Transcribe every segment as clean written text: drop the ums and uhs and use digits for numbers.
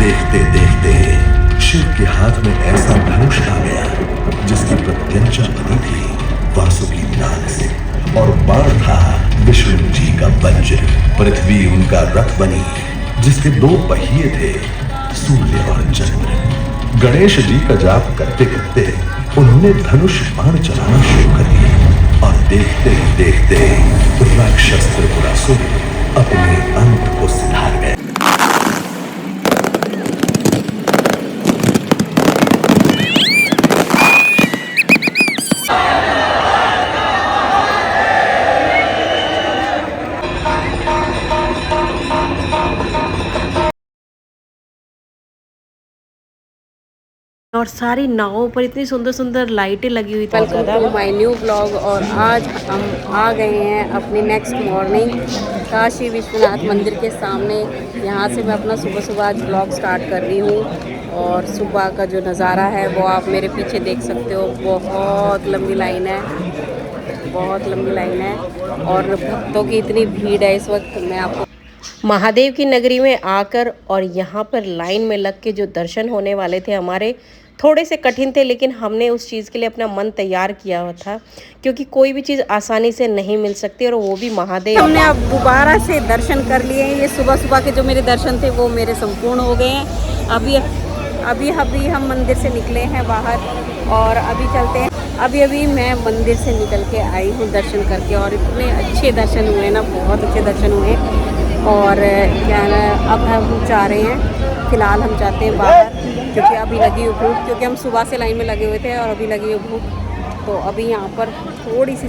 देखते देखते शिव के हाथ में ऐसा धनुष आ गया जिसकी प्रत्यंचा बनी थी वासुकी नाग से, और बाण था विष्णु जी का वज्र। पृथ्वी उनका रथ बनी जिसके 2 पहिए थे, सूर्य और चंद्र। गणेश जी का जाप करते करते उन्होंने धनुष बाण चलाना शुरू कर दिया, और देखते ही देखते राक्षस त्रिपुरासुर अपने अंत को सिधार गए। और सारी नावों पर इतनी सुंदर सुंदर लाइटें लगी हुई थी। Welcome to my new blog. और आज हम आ गए हैं अपनी नेक्स्ट मॉर्निंग काशी विश्वनाथ मंदिर के सामने। यहाँ से मैं अपना सुबह सुबह आज ब्लॉग स्टार्ट कर रही हूँ। और सुबह का जो नज़ारा है वो आप मेरे पीछे देख सकते हो। बहुत लंबी लाइन है, बहुत लंबी लाइन है, और भक्तों की इतनी भीड़ है इस वक्त। मैं आपको महादेव की नगरी में आकर और यहाँ पर लाइन में लग के जो दर्शन होने वाले थे हमारे, थोड़े से कठिन थे, लेकिन हमने उस चीज़ के लिए अपना मन तैयार किया हुआ था, क्योंकि कोई भी चीज़ आसानी से नहीं मिल सकती, और वो भी महादेव। हमने अब दोबारा से दर्शन कर लिए हैं। ये सुबह सुबह के जो मेरे दर्शन थे वो मेरे संपूर्ण हो गए हैं। अभी हम मंदिर से निकले हैं बाहर, और अभी चलते हैं। अभी मैं मंदिर से निकल के आई हूँ दर्शन करके, और इतने अच्छे दर्शन हुए ना, बहुत अच्छे दर्शन हुए। और क्या है ना, अब हम जा रहे हैं, फ़िलहाल हम जाते हैं बाहर, क्योंकि अभी लगी हुई भूख, क्योंकि हम सुबह से लाइन में लगे हुए थे और अभी लगी हुई भूख। तो अभी यहाँ पर थोड़ी सी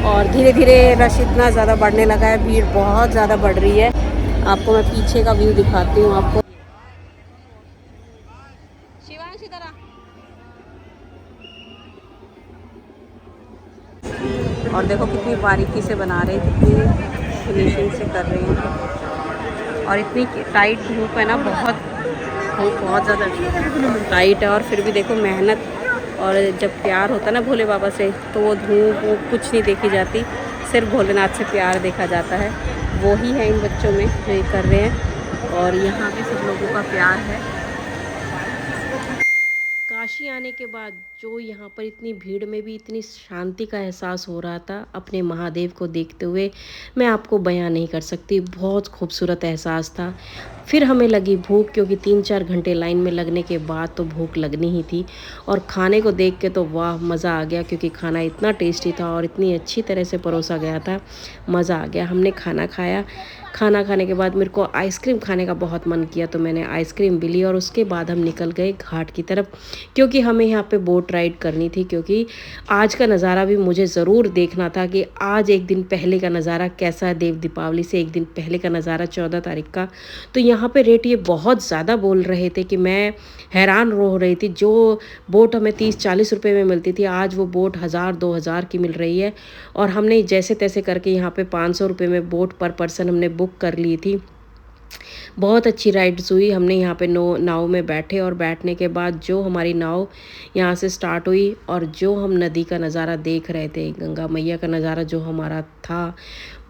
और धीरे धीरे रश इतना ज़्यादा बढ़ने लगा है, भीड़ बहुत ज़्यादा बढ़ रही है। आपको मैं पीछे का व्यू दिखाती हूँ आपको। और देखो कितनी बारीकी से बना रहे हैं, कितनी फिनिशिंग से कर रहे हैं। और इतनी टाइट धूप है ना, बहुत ज़्यादा टाइट है, और फिर भी देखो मेहनत। और जब प्यार होता है ना भोले बाबा से, तो वो धूप वो कुछ नहीं देखी जाती, सिर्फ भोलेनाथ से प्यार देखा जाता है। वो ही है इन बच्चों में जो ये कर रहे हैं, और यहाँ पे सब लोगों का प्यार है। काशी आने के बाद जो यहाँ पर इतनी भीड़ में भी इतनी शांति का एहसास हो रहा था अपने महादेव को देखते हुए, मैं आपको बयां नहीं कर सकती। बहुत खूबसूरत एहसास था। फिर हमें लगी भूख, क्योंकि 3-4 घंटे लाइन में लगने के बाद तो भूख लगनी ही थी। और खाने को देख के तो वाह, मज़ा आ गया, क्योंकि खाना इतना टेस्टी था और इतनी अच्छी तरह से परोसा गया था, मज़ा आ गया। हमने खाना खाया। खाना खाने के बाद मेरे को आइसक्रीम खाने का बहुत मन किया, तो मैंने आइसक्रीम भी ली, और उसके बाद हम निकल गए घाट की तरफ, क्योंकि हमें यहाँ पे बोट राइड करनी थी। क्योंकि आज का नज़ारा भी मुझे ज़रूर देखना था कि आज एक दिन पहले का नज़ारा कैसा है, देव दीपावली से एक दिन पहले का नज़ारा 14 तारीख का। तो यहाँ पे रेट ये बहुत ज़्यादा बोल रहे थे कि मैं हैरान हो रही थी। जो बोट हमें 30-40 रुपये में मिलती थी, आज वो बोट 1000-2000 की मिल रही है। और हमने जैसे तैसे करके यहाँ पे 500 रुपये में बोट पर पर्सन हमने बुक कर ली थी। बहुत अच्छी राइड्स हुई। हमने यहाँ पे नाव में बैठे, और बैठने के बाद जो हमारी नाव यहाँ से स्टार्ट हुई, और जो हम नदी का नज़ारा देख रहे थे, गंगा मैया का नज़ारा जो हमारा था,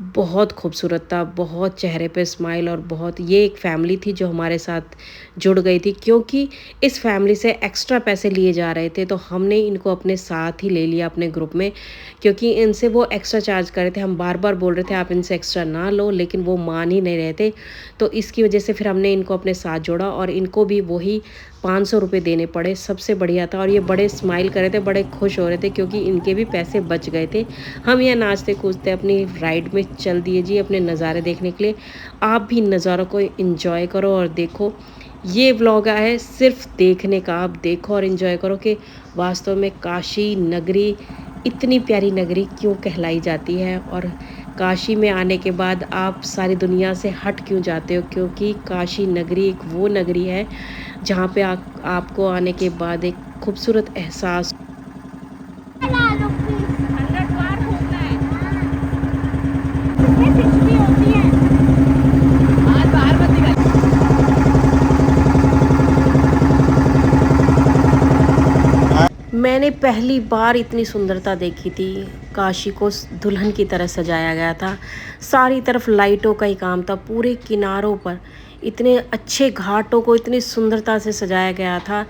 बहुत खूबसूरत था। बहुत चेहरे पे स्माइल, और बहुत, ये एक फैमिली थी जो हमारे साथ जुड़ गई थी, क्योंकि इस फैमिली से एक्स्ट्रा पैसे लिए जा रहे थे, तो हमने इनको अपने साथ ही ले लिया अपने ग्रुप में, क्योंकि इनसे वो एक्स्ट्रा चार्ज कर रहे थे। हम बार बार बोल रहे थे आप इनसे एक्स्ट्रा ना लो, लेकिन वो मान ही नहीं रहे थे। तो इसकी वजह से फिर हमने इनको अपने साथ जोड़ा, और इनको भी वही 500 रुपये देने पड़े। सबसे बढ़िया था, और ये बड़े स्माइल कर रहे थे, बड़े खुश हो रहे थे, क्योंकि इनके भी पैसे बच गए थे। हम यहाँ नाचते कूदते अपनी राइड में चल दिए जी, अपने नज़ारे देखने के लिए। आप भी नज़ारों को एंजॉय करो और देखो। ये व्लॉग आया है सिर्फ देखने का। आप देखो और एंजॉय करो कि वास्तव में काशी नगरी इतनी प्यारी नगरी क्यों कहलाई जाती है, और काशी में आने के बाद आप सारी दुनिया से हट क्यों जाते हो, क्योंकि काशी नगरी एक वो नगरी है जहाँ पे आपको आने के बाद एक खूबसूरत एहसास। मैंने पहली बार इतनी सुंदरता देखी थी। काशी को दुल्हन की तरह सजाया गया था। सारी तरफ लाइटों का ही काम था, पूरे किनारों पर इतने अच्छे घाटों को इतनी सुंदरता से सजाया गया था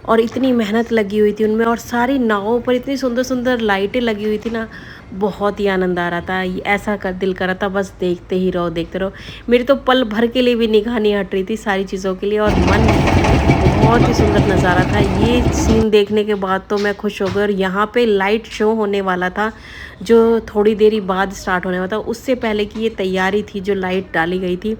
और इतनी मेहनत लगी हुई थी उनमें, और सारी नावों पर इतनी सुंदर सुंदर लाइटें लगी हुई थी ना, बहुत ही आनंद आ रहा था। ऐसा कर दिल कर रहा था बस देखते ही रहो देखते रहो। मेरी तो पल भर के लिए भी निगाह नहीं हट रही थी सारी चीज़ों के लिए, और मन बहुत ही सुंदर नज़ारा था। ये सीन देखने के बाद तो मैं खुश हो गई। और यहाँ पे लाइट शो होने वाला था जो थोड़ी देरी बाद स्टार्ट होने वाला था, उससे पहले की ये तैयारी थी जो लाइट डाली गई थी।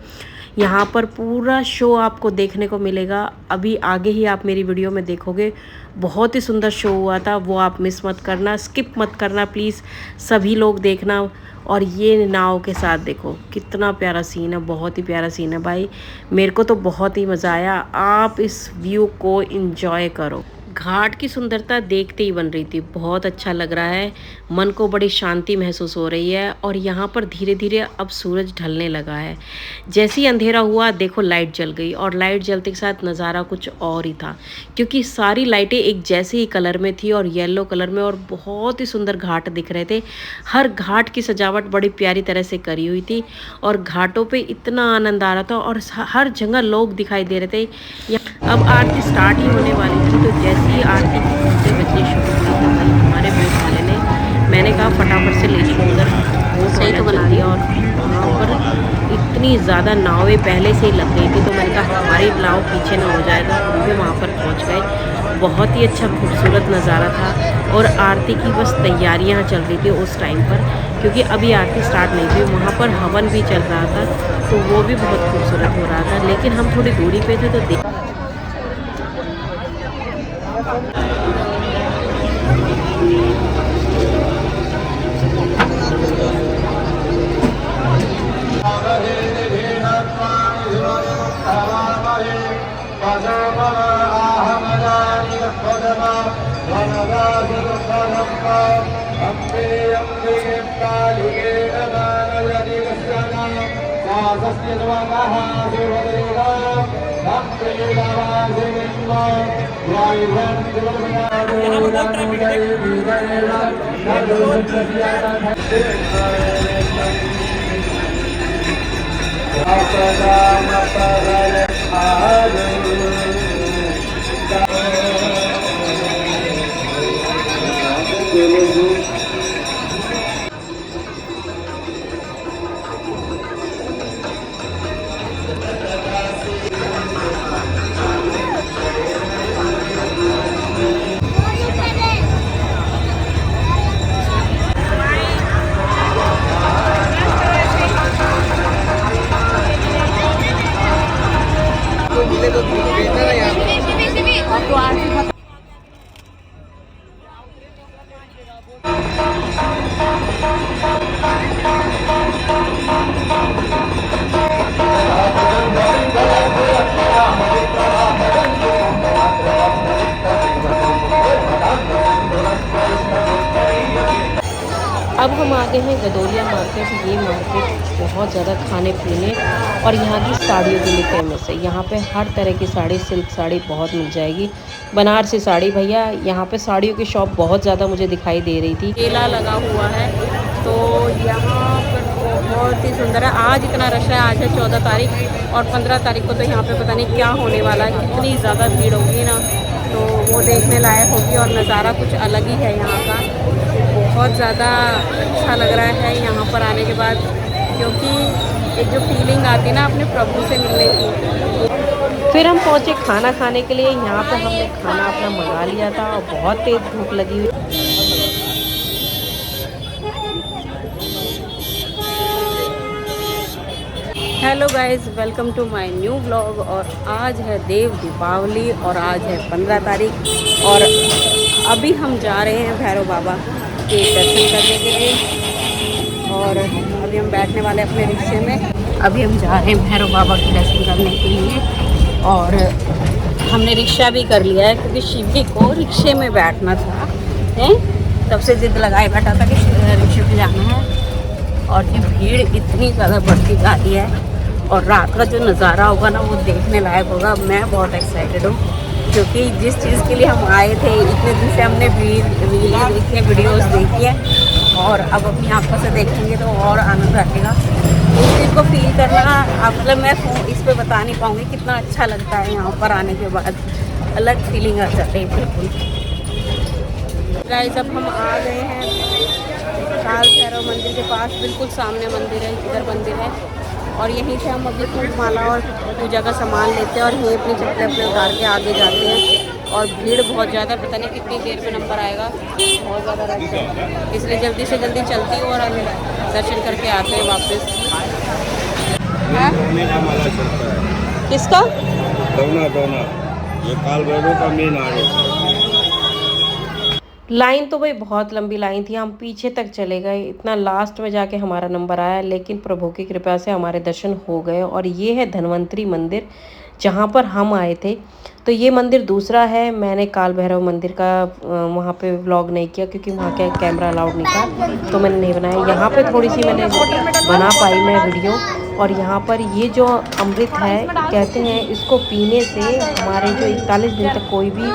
यहाँ पर पूरा शो आपको देखने को मिलेगा, अभी आगे ही आप मेरी वीडियो में देखोगे। बहुत ही सुंदर शो हुआ था, वो आप मिस मत करना, स्किप मत करना प्लीज़, सभी लोग देखना। और ये नाव के साथ देखो कितना प्यारा सीन है, बहुत ही प्यारा सीन है भाई, मेरे को तो बहुत ही मज़ा आया। आप इस व्यू को एंजॉय करो। घाट की सुंदरता देखते ही बन रही थी, बहुत अच्छा लग रहा है, मन को बड़ी शांति महसूस हो रही है। और यहाँ पर धीरे धीरे अब सूरज ढलने लगा है। जैसे ही अंधेरा हुआ देखो लाइट जल गई, और लाइट जलते के साथ नज़ारा कुछ और ही था, क्योंकि सारी लाइटें एक जैसे ही कलर में थी और येलो कलर में, और बहुत ही सुंदर घाट दिख रहे थे। हर घाट की सजावट बड़ी प्यारी तरह से करी हुई थी, और घाटों पे इतना आनंद आ रहा था, और हर जगह लोग दिखाई दे रहे थे। अब आरती स्टार्ट ही होने वाली थी, तो जैसे ही आरती की घंटी बजनी शुरू हुई तो भाई हमारे बोट वाले ने, मैंने कहा फटाफट से ले चलो उधर, बोट सही तो बना दिया। और वहाँ पर इतनी ज़्यादा नावें पहले से ही लग गई थी, तो मैंने कहा हमारी नाव पीछे ना हो जाएगा, हम भी वहाँ पर पहुँच गए। बहुत ही अच्छा खूबसूरत नज़ारा था। और आरती की बस तैयारियाँ चल रही थी उस टाइम पर, क्योंकि अभी आरती स्टार्ट नहीं थी। वहाँ पर हवन भी चल रहा था, तो वो भी बहुत खूबसूरत हो रहा था, लेकिन हम थोड़ी दूरी पे थे तो देख अब हम आ गए हैं गदोलिया मार्केट। ये मार्केट बहुत ज़्यादा खाने पीने और यहाँ की साड़ियों के लिए फेमस है। यहाँ पे हर तरह की साड़ी, सिल्क साड़ी बहुत मिल जाएगी, बनारसी साड़ी। भैया यहाँ पे साड़ियों की शॉप बहुत ज़्यादा मुझे दिखाई दे रही थी। मेला लगा हुआ है, तो यहाँ पर बहुत ही सुंदर है। आज इतना रश है, आज है 14 तारीख और 15 तारीख को तो यहाँ पे पता नहीं क्या होने वाला है, कितनी ज़्यादा भीड़ होगी ना, तो वो देखने लायक होगी। और नज़ारा कुछ अलग ही है यहाँ का, बहुत ज़्यादा अच्छा लग रहा है यहाँ पर आने के बाद, क्योंकि एक जो फीलिंग आती है ना अपने प्रभु से मिलने की। फिर हम पहुँचे खाना खाने के लिए। यहाँ पे हमने खाना अपना मंगा लिया था और बहुत तेज़ भूख लगी हुई। Hello guys, welcome to my new vlog. और आज है देव दीपावली और आज है 15 तारीख और अभी हम जा रहे हैं भैरव बाबा के दर्शन करने के लिए। और अभी हम बैठने वाले अपने रिक्शे में, अभी हम जा रहे हैं भैरव बाबा के दर्शन करने के लिए। और हमने रिक्शा भी कर लिया है, क्योंकि शिवी को रिक्शे में बैठना था, हैं तब से जिद लगाए बैठा था कि रिक्शे पे जाना है। और ये भीड़ इतनी ज़्यादा बढ़ती जा रही है, और रात का जो नज़ारा होगा ना वो देखने लायक होगा। मैं बहुत एक्साइटेड हूँ, क्योंकि जिस चीज़ के लिए हम आए थे, इतने दिन से हमने रीलें देखी है, वीडियोस देखी है, और अब अपनी आंखों से देखेंगे तो और आनंद आएगा। उस चीज़ को फील करना मतलब मैं इस पे बता नहीं पाऊँगी कितना अच्छा लगता है। यहाँ पर आने के बाद अलग फीलिंग आ जाती है बिल्कुल। गाइस अब हम आ गए हैं काल भैरव मंदिर के पास, बिल्कुल सामने मंदिर है, इधर मंदिर है और यहीं से हम अभी फूल माला और पूजा का सामान लेते हैं और यहीं अपनी चप्पलें अपने उतार के आगे जाते हैं। और भीड़ बहुत ज़्यादा, पता नहीं कितनी देर में नंबर आएगा, बहुत ज़्यादा रश है, इसलिए जल्दी से जल्दी चलती हूँ और दर्शन करके आते हैं वापस। किसका? दोना ये काल भैरव का मेन आगे। लाइन तो भाई बहुत लंबी लाइन थी, हम पीछे तक चले गए, इतना लास्ट में जाके हमारा नंबर आया, लेकिन प्रभु की कृपा से हमारे दर्शन हो गए। और ये है धन्वंतरी मंदिर जहाँ पर हम आए थे। तो ये मंदिर दूसरा है, मैंने काल भैरव मंदिर का वहाँ पे व्लॉग नहीं किया क्योंकि वहाँ का कैमरा अलाउड नहीं था, तो मैंने नहीं बनाया। यहाँ पे थोड़ी सी मैंने बना पाई मैं वीडियो। और यहाँ पर ये जो अमृत है, कहते हैं इसको पीने से हमारे जो 41 दिन तक कोई भी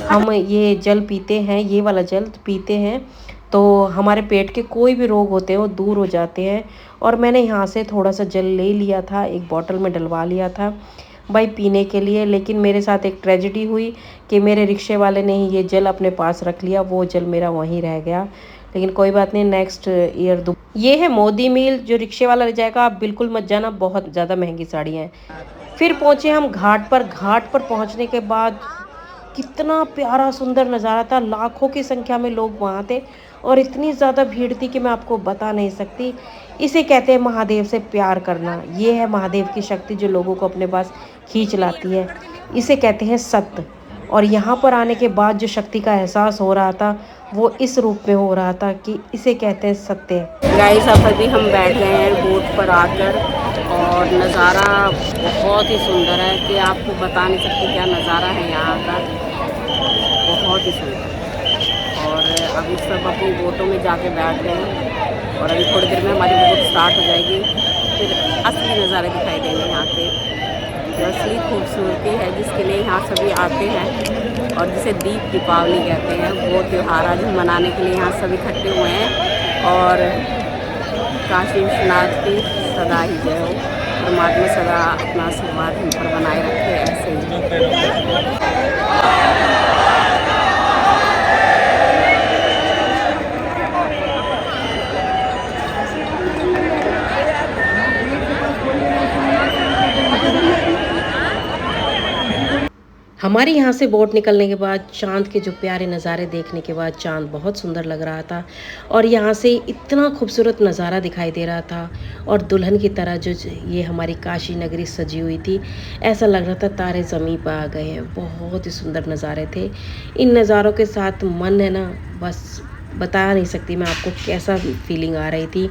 हम ये जल पीते हैं, ये वाला जल पीते हैं, तो हमारे पेट के कोई भी रोग होते हैं वो दूर हो जाते हैं। और मैंने यहाँ से थोड़ा सा जल ले लिया था, एक बॉटल में डलवा लिया था भाई पीने के लिए। लेकिन मेरे साथ एक ट्रेजेडी हुई कि मेरे रिक्शे वाले ने ही ये जल अपने पास रख लिया, वो जल मेरा वहीं रह गया। लेकिन कोई बात नहीं, नेक्स्ट ईयर ये है मोदी मील, जो रिक्शे वाला ले जाएगा आप बिल्कुल मत जाना, बहुत ज़्यादा महंगी साड़ियाँ हैं। फिर पहुँचे हम घाट पर। घाट पर पहुँचने के बाद कितना प्यारा सुंदर नज़ारा था, लाखों की संख्या में लोग वहाँ थे और इतनी ज़्यादा भीड़ थी कि मैं आपको बता नहीं सकती। इसे कहते हैं महादेव से प्यार करना, ये है महादेव की शक्ति जो लोगों को अपने पास खींच लाती है, इसे कहते हैं सत्य। और यहाँ पर आने के बाद जो शक्ति का एहसास हो रहा था वो इस रूप में हो रहा था कि इसे कहते हैं सत्य। गाइस अब अभी हम बैठ गए हैं बोट पर आकर और नज़ारा बहुत ही सुंदर है कि आपको बता नहीं सकते क्या नज़ारा है यहाँ का, बहुत ही सुंदर। और अभी सब अपनी बोटों में जाके बैठ गए हैं और अभी थोड़ी देर में हमारी बोट स्टार्ट हो जाएगी, फिर असली नज़ारे दिखाई देंगे यहाँ के, जो असली खूबसूरती है जिसके लिए यहाँ सभी आते हैं और जिसे दीप दीपावली कहते हैं, वो त्यौहार आज हम मनाने के लिए यहाँ सभी इकट्ठे हुए हैं। और काशी विश्वनाथ की सदा ही जय हो, परमात्मा सदा अपना आशीर्वाद हम पर बनाए रखे ऐसे ही। हमारे यहाँ से बोट निकलने के बाद चाँद के जो प्यारे नज़ारे देखने के बाद चाँद बहुत सुंदर लग रहा था और यहाँ से इतना खूबसूरत नज़ारा दिखाई दे रहा था। और दुल्हन की तरह जो ये हमारी काशी नगरी सजी हुई थी, ऐसा लग रहा था तारे ज़मीं पर आ गए हैं। बहुत ही सुंदर नज़ारे थे। इन नज़ारों के साथ मन है ना, बस बता नहीं सकती मैं आपको कैसा फीलिंग आ रही थी।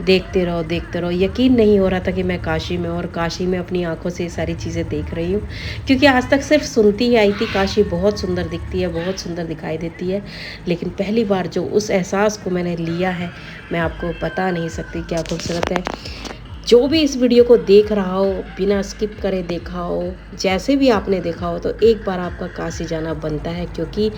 देखते रहो, यकीन नहीं हो रहा था कि मैं काशी में, और काशी में अपनी आंखों से ये सारी चीज़ें देख रही हूँ, क्योंकि आज तक सिर्फ सुनती ही आई थी काशी बहुत सुंदर दिखती है, बहुत सुंदर दिखाई देती है। लेकिन पहली बार जो उस एहसास को मैंने लिया है, मैं आपको बता नहीं सकती क्या खूबसूरत है। जो भी इस वीडियो को देख रहा हो, बिना स्किप करे देखा हो, जैसे भी आपने देखा हो, तो एक बार आपका काशी जाना बनता है, क्योंकि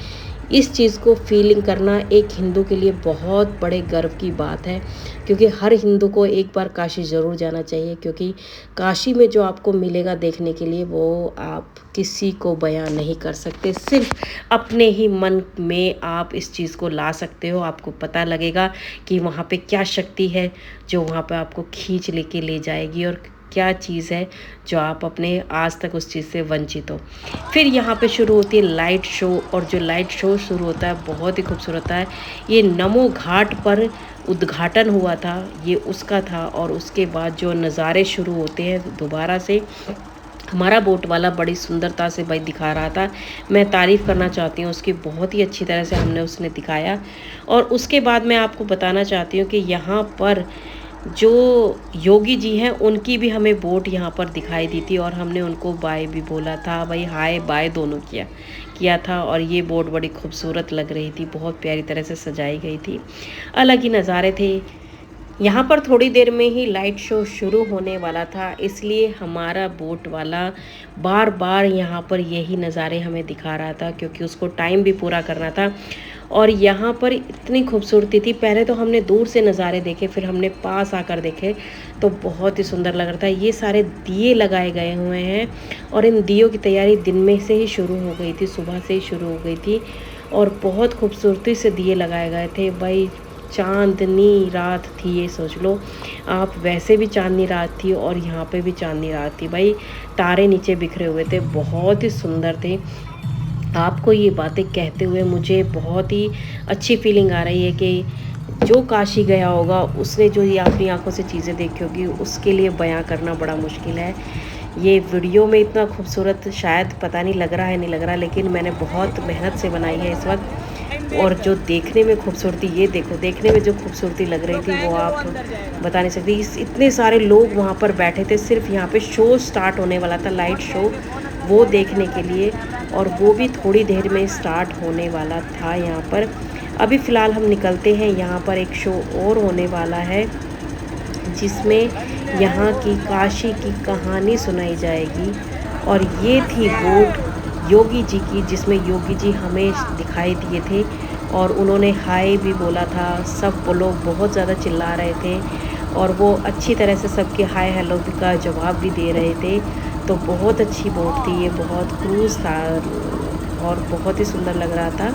इस चीज़ को फीलिंग करना एक हिंदू के लिए बहुत बड़े गर्व की बात है। क्योंकि हर हिंदू को एक बार काशी ज़रूर जाना चाहिए, क्योंकि काशी में जो आपको मिलेगा देखने के लिए वो आप किसी को बयान नहीं कर सकते। सिर्फ अपने ही मन में आप इस चीज़ को ला सकते हो। आपको पता लगेगा कि वहाँ पे क्या शक्ति है जो वहाँ पे आपको खींच लेके ले जाएगी, और क्या चीज़ है जो आप अपने आज तक उस चीज़ से वंचित हो। फिर यहाँ पे शुरू होती है लाइट शो, और जो लाइट शो शुरू होता है बहुत ही खूबसूरत है। ये नमो घाट पर उद्घाटन हुआ था, ये उसका था। और उसके बाद जो नज़ारे शुरू होते हैं दोबारा से, हमारा बोट वाला बड़ी सुंदरता से भाई दिखा रहा था। मैं तारीफ़ करना चाहती हूँ उसकी, बहुत ही अच्छी तरह से हमने उसने दिखाया। और उसके बाद मैं आपको बताना चाहती हूँ कि यहाँ पर जो योगी जी हैं उनकी भी हमें बोट यहाँ पर दिखाई दी थी, और हमने उनको बाय भी बोला था, भाई हाय बाय दोनों किया था। और ये बोट बड़ी खूबसूरत लग रही थी, बहुत प्यारी तरह से सजाई गई थी, अलग ही नज़ारे थे। यहाँ पर थोड़ी देर में ही लाइट शो शुरू होने वाला था, इसलिए हमारा बोट वाला बार बार यहाँ पर यही नज़ारे हमें दिखा रहा था, क्योंकि उसको टाइम भी पूरा करना था। और यहाँ पर इतनी खूबसूरती थी। पहले तो हमने दूर से नज़ारे देखे, फिर हमने पास आकर देखे तो बहुत ही सुंदर लग रहा था। ये सारे दिए लगाए गए हुए हैं और इन दियों की तैयारी दिन में से ही शुरू हो गई थी, सुबह से ही शुरू हो गई थी और बहुत खूबसूरती से दिए लगाए गए थे। भाई चांदनी रात थी, ये सोच लो आप। वैसे भी चांदनी रात थी और यहाँ पे भी चांदनी रात थी। भाई तारे नीचे बिखरे हुए थे, बहुत ही सुंदर थे। आपको ये बातें कहते हुए मुझे बहुत ही अच्छी फीलिंग आ रही है कि जो काशी गया होगा उसने जो ये अपनी आंखों से चीज़ें देखी होगी उसके लिए बयां करना बड़ा मुश्किल है। ये वीडियो में इतना खूबसूरत शायद पता नहीं लग रहा है, नहीं लग रहा, लेकिन मैंने बहुत मेहनत से बनाई है इस वक्त। और जो देखने में खूबसूरती, ये देखो, देखने में जो खूबसूरती लग रही थी वो आप बता नहीं सकती। इतने सारे लोग वहाँ पर बैठे थे, सिर्फ यहाँ पे शो स्टार्ट होने वाला था, लाइट शो, वो देखने के लिए, और वो भी थोड़ी देर में स्टार्ट होने वाला था यहाँ पर। अभी फ़िलहाल हम निकलते हैं, यहाँ पर एक शो और होने वाला है जिसमें यहाँ की काशी की कहानी सुनाई जाएगी। और ये थी बोट योगी जी की, जिसमें योगी जी हमें दिखाई दिए थे और उन्होंने हाय भी बोला था। सब वो लोग बहुत ज़्यादा चिल्ला रहे थे और वो अच्छी तरह से सबके हाय हेलो का जवाब भी दे रहे थे। तो बहुत अच्छी बोट थी ये, बहुत क्रूज़ था और बहुत ही सुंदर लग रहा था।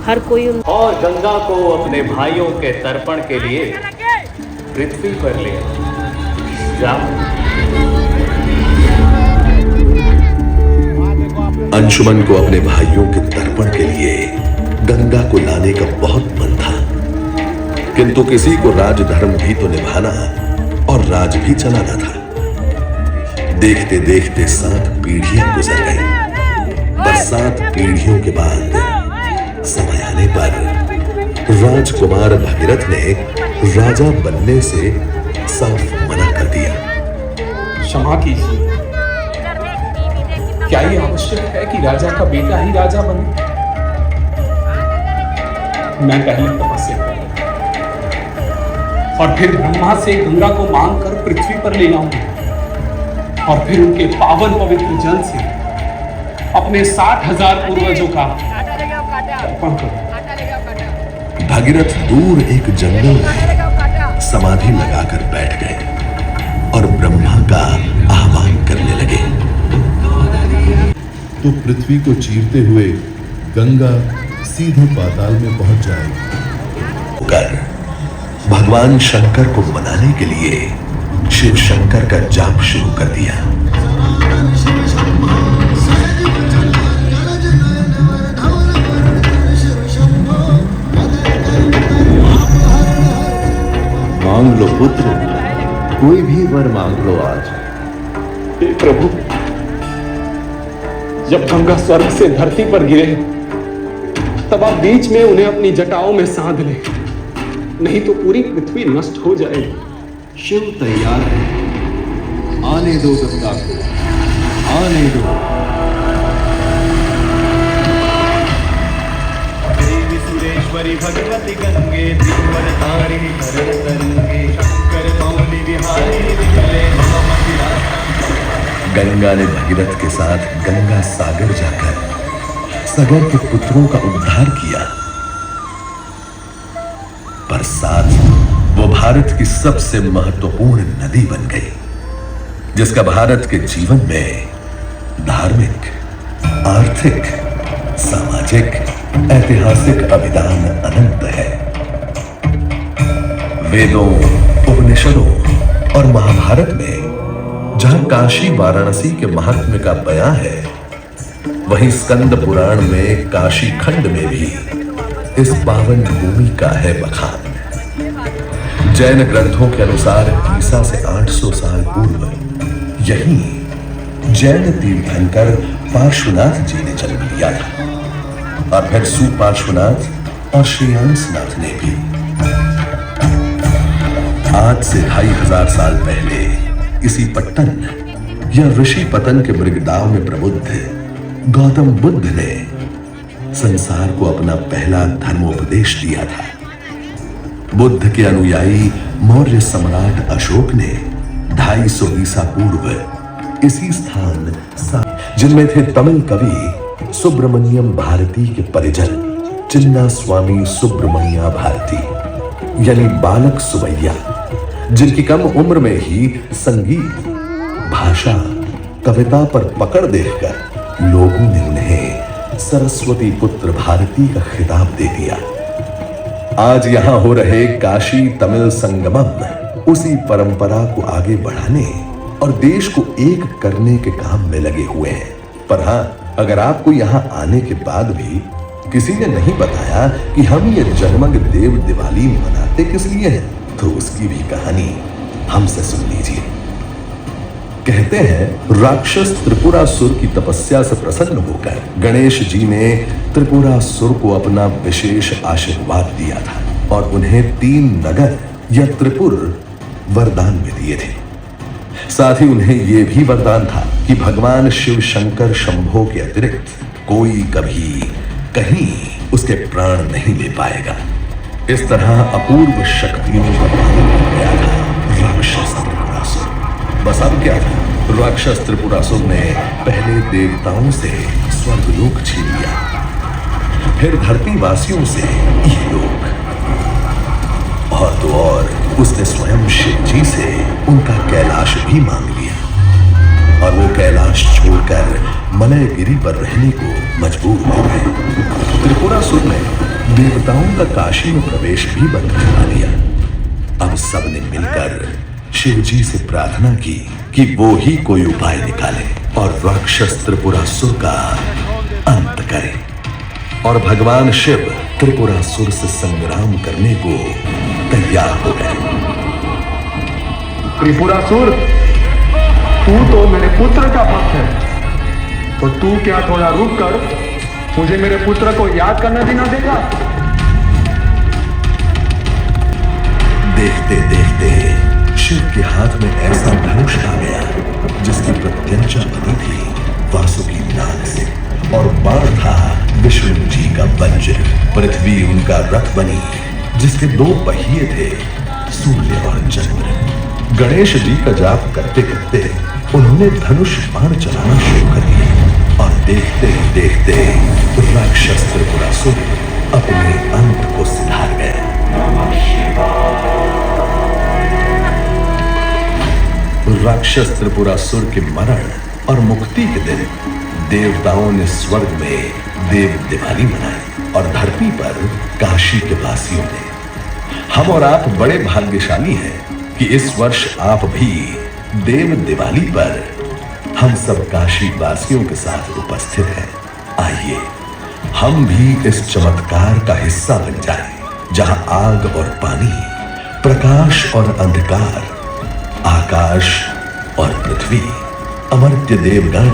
हर कोई और गंगा को अपने भाइयों के तर्पण के लिए पृथ्वी पर ले जाओ। अंशुमन को अपने भाइयों के तर्पण के लिए गंगा को लाने का बहुत मन था, किंतु किसी को राजधर्म भी तो निभाना और राज भी चलाना था। देखते देखते 7 पीढ़ियां गुजर गई, पर 7 पीढ़ियों के बाद समय आने पर राजकुमार भगीरथ ने राजा बनने से साफ मना कर दिया। क्षमा कीजिए, क्या ये आवश्यक है कि राजा का बेटा ही राजा बने? मैं पहले तपस्या करूंगा और फिर ब्रह्मा से गंगा को मांगकर पृथ्वी पर ले आऊंगा और फिर उनके पावन पवित्र जल से अपने 60,000 पूर्वजों का तर्पण करूंगा। भगीरथ दूर एक जंगल में समाधि लगाकर बैठ गए और ब्रह्मा का आह्वान करने लगे। तो पृथ्वी को चीरते हुए गंगा सीधे पाताल में पहुंच जाएगी। कर भगवान शंकर को मनाने के लिए शिव शंकर का जाप शुरू कर दिया। मांग लो पुत्र, कोई भी वर मांग लो आज। हे प्रभु, जब गंगा स्वर्ग से धरती पर गिरे तब आप बीच में उन्हें अपनी जटाओं में साध ले, नहीं तो पूरी पृथ्वी नष्ट हो जाएगी। शिव तैयार है, आने दो गंगा को, आने दो। देवी सुरेश्वरी भगवती गंगे त्रिपुर तारिणी शरण तरंगे शंकर मौली विहारी विमले गंगा ने भगीरथ के साथ गंगा सागर जाकर सगर के पुत्रों का उद्धार किया, पर साथ वो भारत की सबसे महत्वपूर्ण नदी बन गई, जिसका भारत के जीवन में धार्मिक, आर्थिक, सामाजिक, ऐतिहासिक अभिदान अनंत है। वेदों, उपनिषदों और महाभारत में जहां काशी वाराणसी के महात्म्य का बयां है, वहीं स्कंद पुराण में काशी खंड में भी इस पावन भूमि का है बखान। जैन ग्रंथों के अनुसार ईसा से 800 साल पूर्व यहीं जैन तीर्थंकर पार्श्वनाथ जी ने जन्म लिया था और फिर सुपार्श्वनाथ और श्रेयांसनाथ ने भी। आज से 2500 साल पहले इसी पट्टन या ऋषि पतन के मृगदाव में प्रबुद्ध गौतम बुद्ध ने संसार को अपना पहला धर्मोपदेश दिया था। बुद्ध के अनुयायी मौर्य सम्राट अशोक ने 250 ईसा पूर्व इसी स्थान, जिनमें थे तमिल कवि सुब्रमण्यम भारती के परिजन चिन्ना स्वामी सुब्रमण्या भारती यानी बालक सुवैया, जिनकी कम उम्र में ही संगीत, भाषा, कविता पर पकड़ देखकर लोगों ने उन्हें सरस्वती पुत्र भारती का खिताब दे दिया। आज यहां हो रहे काशी तमिल संगमम उसी परंपरा को आगे बढ़ाने और देश को एक करने के काम में लगे हुए हैं। पर हां, अगर आपको यहां आने के बाद भी किसी ने नहीं बताया कि हम ये जगमग देव दिवाली मनाते किस लिए हैं, तो उसकी भी कहानी हमसे सुन लीजिए। कहते हैं राक्षस त्रिपुरासुर की तपस्या से प्रसन्न होकर गणेश जी ने त्रिपुरासुर को अपना विशेष आशीर्वाद दिया था और उन्हें 3 नगर या त्रिपुर वरदान में दिए थे। साथ ही उन्हें यह भी वरदान था कि भगवान शिव शंकर शंभो के अतिरिक्त कोई कभी कहीं उसके प्राण नहीं ले पाएगा। इस तरह अपूर्व शक्तियों का पालन कर गया था राक्षस त्रिपुरासुर। बस अब क्या था, राक्षस त्रिपुरासुर ने पहले देवताओं से स्वर्गलोक छीन लिया, फिर धरती वासियों से इहलोक, और तो और उसने स्वयं शिव जी से उनका कैलाश भी मांग लिया और वो कैलाश छोड़कर मलयगिरी पर रहने को मजबूर हो गए। त्रिपुरासुर ने देवताओं का काशी में प्रवेश भी बंद करवा दिया। अब सबने मिलकर शिव जी से प्रार्थना की कि वो ही कोई उपाय निकाले और राक्षस त्रिपुरासुर का अंत करे। और भगवान शिव त्रिपुरासुर से संग्राम करने को तैयार हो गए। त्रिपुरासुर, तू तो मेरे पुत्र का भक्त है, तो तू क्या थोड़ा रुक कर मुझे मेरे पुत्र को याद करना भी ना देगा? देखते देखते शिव के हाथ में ऐसा धनुष आ गया जिसकी प्रत्यंचा बनी थी वासुकी नाग से, और बाण था विष्णु जी का वज्र। पृथ्वी उनका रथ बनी जिसके 2 पहिए थे, सूर्य और चंद्र। गणेश जी का जाप करते करते उन्होंने धनुष बाण चलाना शुरू कर दिया और देखते ही देखते राक्षस त्रिपुरासुर अपने अंत को सिधार गए। राक्षस त्रिपुरासुर के मरण और मुक्ति के दिन देवताओं ने स्वर्ग में देव दिवाली मनाई और धरती पर काशी के वासियों ने। हम और आप बड़े भाग्यशाली हैं कि इस वर्ष आप भी देव दिवाली पर हम सब काशी वासियों के साथ उपस्थित हैं। आइए हम भी इस चमत्कार का हिस्सा बन जाएं, जहां आग और पानी, प्रकाश और अंधकार, आकाश और पृथ्वी, अमर्त्य देवगण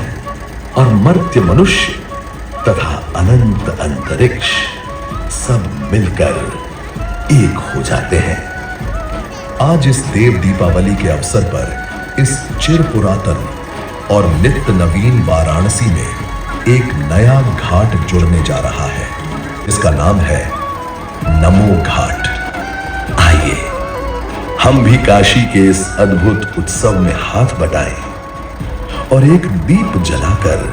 और मर्त्य मनुष्य तथा अनंत अंतरिक्ष सब मिलकर एक हो जाते हैं। आज इस देव दीपावली के अवसर पर इस चिर पुरातन और नित्य नवीन वाराणसी में एक नया घाट जुड़ने जा रहा है। इसका नाम है नमो घाट। आइए हम भी काशी के इस अद्भुत उत्सव में हाथ बटाएं और एक दीप जलाकर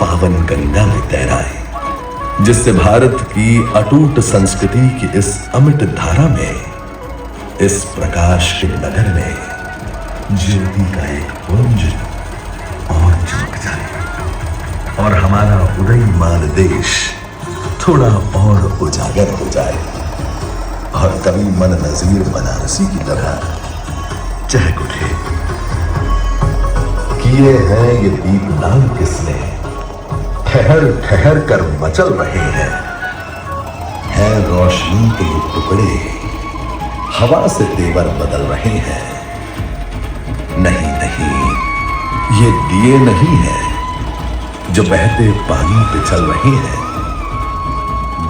पावन गंगा में तैराएं, जिससे भारत की अटूट संस्कृति की इस अमिट धारा में, इस प्रकाश के नगर में ज्योति का एक पुंज और चमक जाए और हमारा उदयमान देश थोड़ा और उजागर हो जाए और कभी मन नजीर बनारसी की तरह चहक उठे। किए हैं ये दीपदान किसने, ठहर ठहर कर मचल रहे हैं। है रोशनी के ये टुकड़े हवा से तेवर बदल रहे हैं। नहीं नहीं, ये दिए नहीं हैं जो बहते पानी पे चल रहे हैं।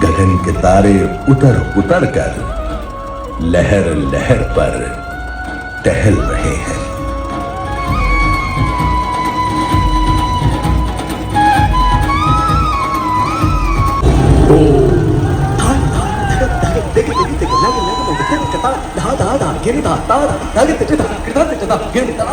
गगन के तारे उतर उतर कर लहर लहर पर टहल रहे हैं। गिरता